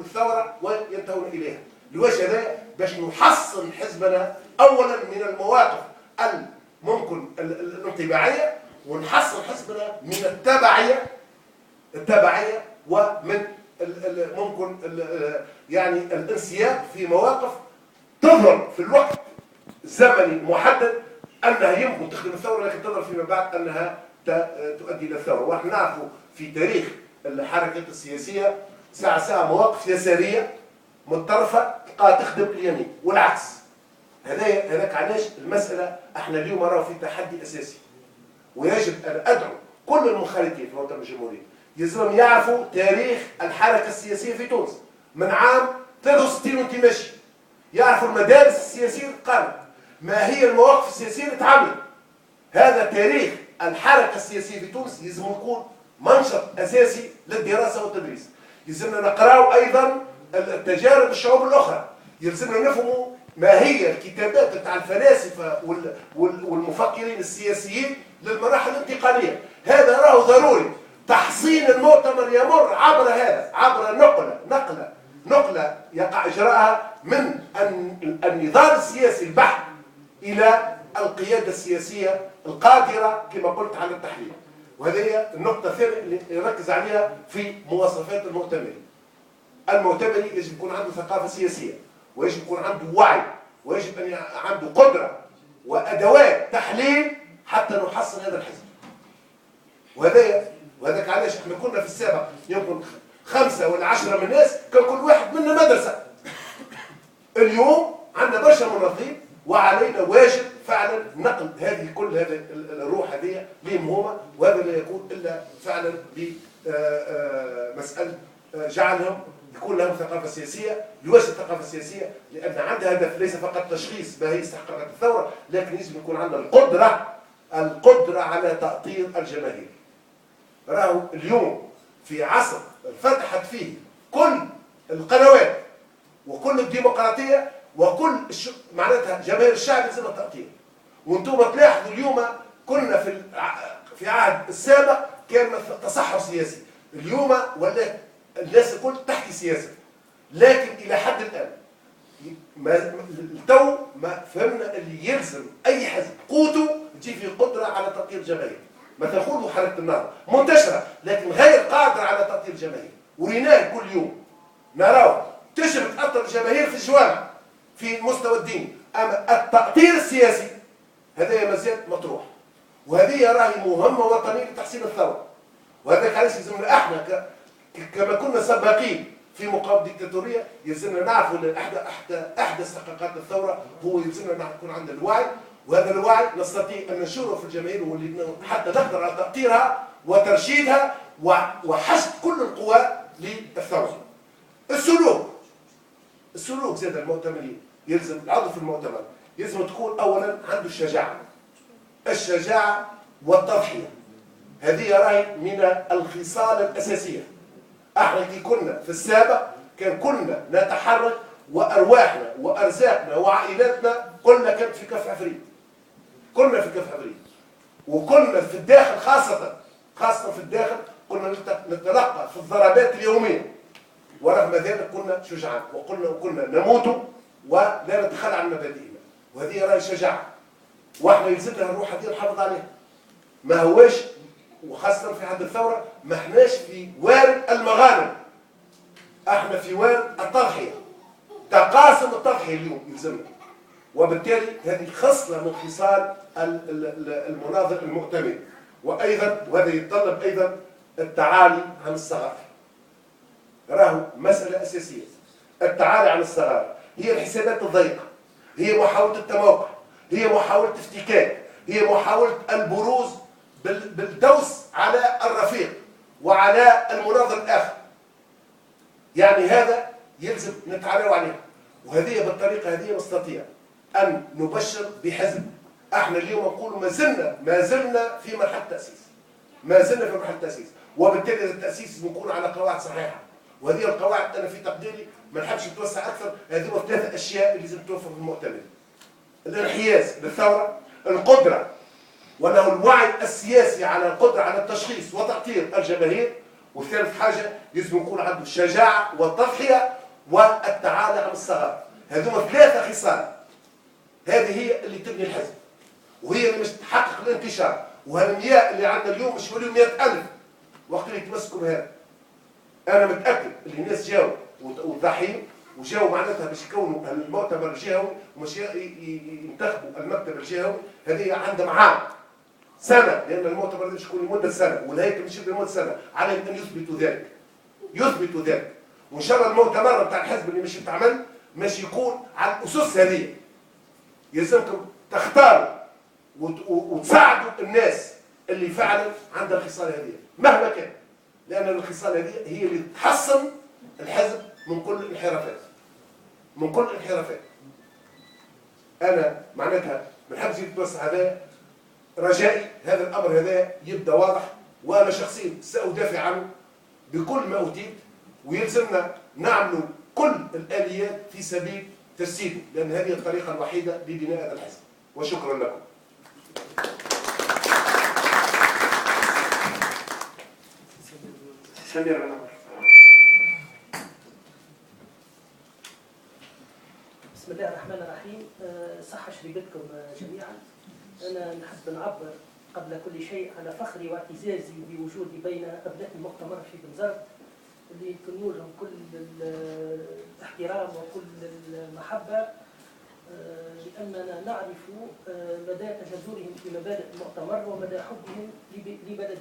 الثورة وينتهون إليها. لوجه هذا باش نحصن حزبنا أولا من المواقف الممكن الانطباعية، ونحصن حزبنا من التبعية ومن ممكن يعني الانسياب في مواقف تظهر في الوقت الزمني المحدد أنها يمكن تخدم الثورة، لكن تظهر فيما بعد أنها تؤدي إلى الثورة. ونحن نعرف في تاريخ الحركات السياسية ساعة مواقف يسارية متطرفة تلقاها تخدم اليمين والعكس. هذاك علاش المسألة احنا اليوم نراو في تحدي أساسي، ويجب أن أدعو كل المخالفين في الوطن الجمهوري يلزمهم يعرفوا تاريخ الحركة السياسية في تونس من عام 63 وانت ماشي، يعرفوا المدارس السياسية اللي قامت، ما هي المواقف السياسية اللي تعملت. هذا تاريخ الحركة السياسية في تونس يلزم يكون منشط أساسي للدراسة والتدريس. يلزمنا نقراو أيضا التجارب الشعوب الأخرى، يلزمنا نفهموا ما هي الكتابات بتاع الفلاسفة والمفكرين السياسيين للمراحل الانتقالية. هذا راهو ضروري. تحصين المؤتمر يمر عبر هذا، عبر نقلة يقع إجراءها من النظام السياسي البحت إلى القيادة السياسية القادرة كما قلت على التحليل. وهذه هي النقطة الثانية اللي نركز عليها في مواصفات المؤتمر. المؤتمر يجب يكون عنده ثقافة سياسية، ويجب يكون عنده وعي، ويجب أن عنده قدرة وأدوات تحليل حتى نحصن هذا الحزب. وهذاك علاش احنا كنا في السابق يمكن 5 ولا 10 من الناس كان كل واحد منا مدرسة. اليوم عندنا برشا منظمين وعلينا واجب فعلا نقل كل هذه الروح هذه لهم، وهذا لا يكون الا فعلا بمسألة جعلهم يكون لهم ثقافة سياسية. لواش الثقافة السياسية؟ لأن عندها هدف ليس فقط تشخيص ما هي استحقاقات الثورة، لكن يجب يكون عندنا القدرة على تأطير الجماهير. راهو اليوم في عصر فتحت فيه كل القنوات وكل الديمقراطية وكل معناتها جماهير الشعب لازم التأطير. وانتم تلاحظوا اليوم كنا في عهد السابق كان تصحر سياسي، اليوم ولا الناس الكل تحكي سياسة، لكن إلى حد الآن التو ما فهمنا اللي يلزم أي حزب قوته تجي فيه قدرة على تأطير الجماهير. مثلا خذوا حركة النهضة منتشرة لكن غير قادرة على تأطير الجماهير، وريناه كل يوم نراه تجرب تأطر الجماهير في الجوامع في المستوى الديني، أما التأطير السياسي هذا ما زال مطروح. وهذه راهي مهمة وطنية لتحسين الثورة. وهذا علاش يلزمنا احنا كما كنا سباقين في مقاومة الديكتاتورية يلزمنا نعرفوا ان احدث تحقيقات الثورة هو يلزمنا يكون عندنا الوعي، وهذا الوعي نستطيع ان ننشره في الجماهير حتى نقدر على تأطيرها وترشيدها وحشد كل القوى للثورة. السلوك زاد المؤتمرين يلزم العضو في المؤتمر يلزم تكون اولا عنده الشجاعة والتضحية. هذه راهي من الخصال الأساسية. احنا كي كنا في السابق كنا نتحرك وارواحنا وارزاقنا وعائلاتنا كلنا كانت في كف عفريت. وكنا في الداخل خاصة في الداخل كنا نتلقى في الضربات اليومية، ورغم ذلك كنا شجعان وكنا نموت ولا نتخلى عن مبادئنا. وهذه راهي شجاعة، واحنا يلزمنا الروح هذه نحافظ عليها. ما هواش وخاصة في عهد الثورة ما احناش في وارد المغانم، احنا في وارد التضحية، تقاسم التضحية اليوم يلزمنا. وبالتالي هذه خصلة من خصال المناظر المؤتمر. وأيضا وهذا يتطلب أيضا التعالي عن الصغائر. راهو مسألة أساسية. التعالي عن الصغائر هي الحسابات الضيقة، هي محاولة التموقع، هي محاولة افتكاك، هي محاولة البروز بالدوس على الرفيق وعلى المناظر الآخر. يعني هذا يلزم نتعالوا عليه. وهذه بالطريقة هذه نستطيع أن نبشر بحزب. احنا اليوم نقول ما زلنا في مرحلة تأسيس. وبالتالي التأسيس يكون على قواعد صحيحة. وهذه القواعد أنا في تقديري ما نحبش نتوسع أكثر. هذه 3 أشياء اللي لازم توفر في المؤتمر: الانحياز للثورة، القدرة وله الوعي السياسي على القدرة على التشخيص وتأطير الجماهير، وثالث حاجة لازم يكون عنده الشجاعة والتضحية والتعالي عن الصغار. هذوما 3 خصال، هذه هي اللي تبني الحزب، وهي اللي مش تحقق الانتشار. وهالمياه اللي عندنا اليوم مش يوليو 100,000 وقت اللي يتمسكوا بهذا. أنا متأكد اللي الناس جاوا وضاحين وجاوا معناتها باش يكونوا المؤتمر الجهوي ومش ينتخبوا المكتب الجهوي، هذه عندهم عام سنة، لأن المؤتمر باش يكون لمدة سنة والهيكل مش لمدة سنة، عليهم أن يثبتوا ذلك. يثبتوا ذلك، وإن شاء الله المؤتمر بتاع الحزب اللي مش يتعمل مش يكون على الأسس هذه. يلزمكم تختاروا وتساعدوا الناس اللي فعلا عندها الخصال هذه مهما كان، لأن الخصال هذه هي اللي تحصن الحزب من كل الانحرافات، من كل الانحرافات. أنا معناتها من حبس يتوسع هذا رجائي هذا الأمر هذا يبدأ واضح، وأنا شخصيا سأدافع عنه بكل ما أوتيت، ويلزمنا نعمل كل الآليات في سبيل تجسيده، لأن هذه الطريقة الوحيدة لبناء هذا الحزب. وشكرا لكم. سمير بن عمر. بسم الله الرحمن الرحيم. صحة شريبتكم جميعا. أنا نحب نعبر قبل كل شيء على فخري واعتزازي بوجودي بين أبناء المؤتمر في بنزرت اللي كنوا لهم كل الاحترام وكل المحبة، لأننا نعرف مدى تجذرهم في مبادئ المؤتمر ومدى حبهم لبلدهم.